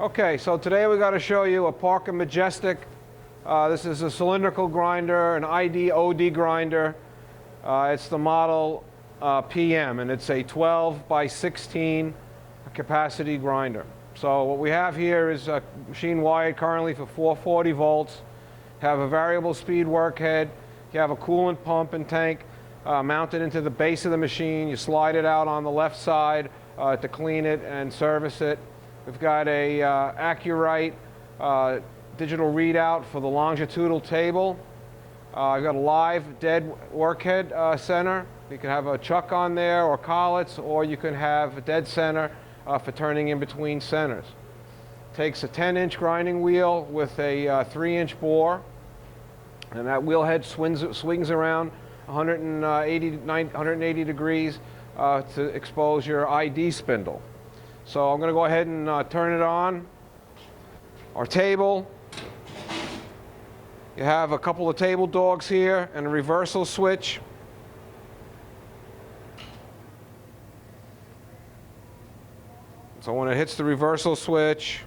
Okay, so today we're going to show you a Parker-Majestic. This is a cylindrical grinder, an ID/OD grinder. It's the model PM, and it's a 12 by 16 capacity grinder. So what we have here is a machine wired currently for 440 volts. Have a variable speed workhead. You have a coolant pump and tank mounted into the base of the machine. You slide it out on the left side to clean it and service it. We've got a Accurite digital readout for the longitudinal table. I've got a live dead workhead center. You can have a chuck on there or collets, or you can have a dead center for turning in between centers. Takes a 10-inch grinding wheel with a 3-inch bore, and that wheel head swings around 180 degrees to expose your ID spindle. So I'm going to go ahead and turn it on. Our table. You have a couple of table dogs here and a reversal switch. So when it hits the reversal switch,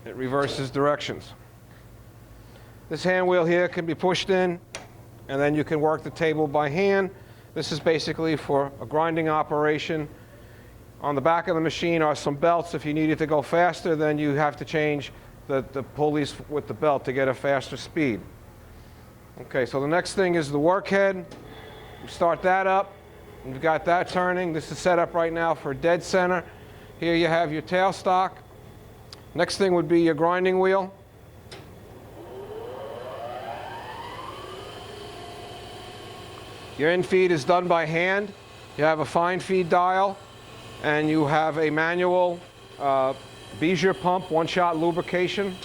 it reverses directions. This hand wheel here can be pushed in, and then you can work the table by hand. This is basically for a grinding operation. On the back of the machine are some belts. If you need it to go faster, then you have to change the pulleys with the belt to get a faster speed. Okay, so the next thing is the workhead. You start that up. You've got that turning. This is set up right now for dead center. Here you have your tailstock. Next thing would be your grinding wheel. Your in-feed is done by hand. You have a fine feed dial, and you have a manual Bezier pump, one-shot lubrication.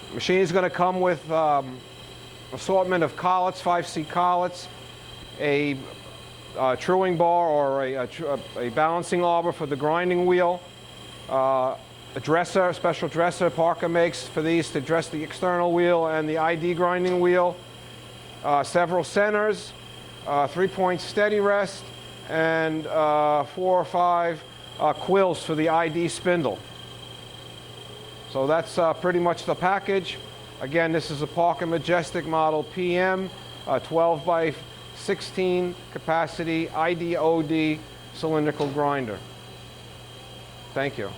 The machine is going to come with assortment of collets, 5C collets, a truing bar or a balancing arbor for the grinding wheel, a dresser, a special dresser Parker makes for these to dress the external wheel and the ID grinding wheel, several centers, 3-point steady rest, and 4 or 5 quills for the ID spindle. So that's pretty much the package. Again, this is a Parker-Majestic model PM, 12 by 16 capacity ID/OD cylindrical grinder. Thank you.